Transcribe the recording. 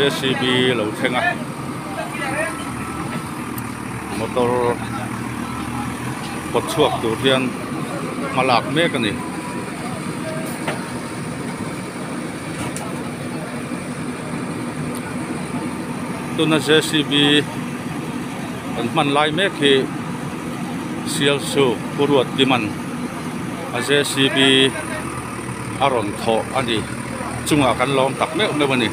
JCB lo thenga motor pot chuak tur hian malak mek ani tuna JCB an man lai mek hi sial su puruat diman a JCB aron tho ani chunga kan lom tak mek me bani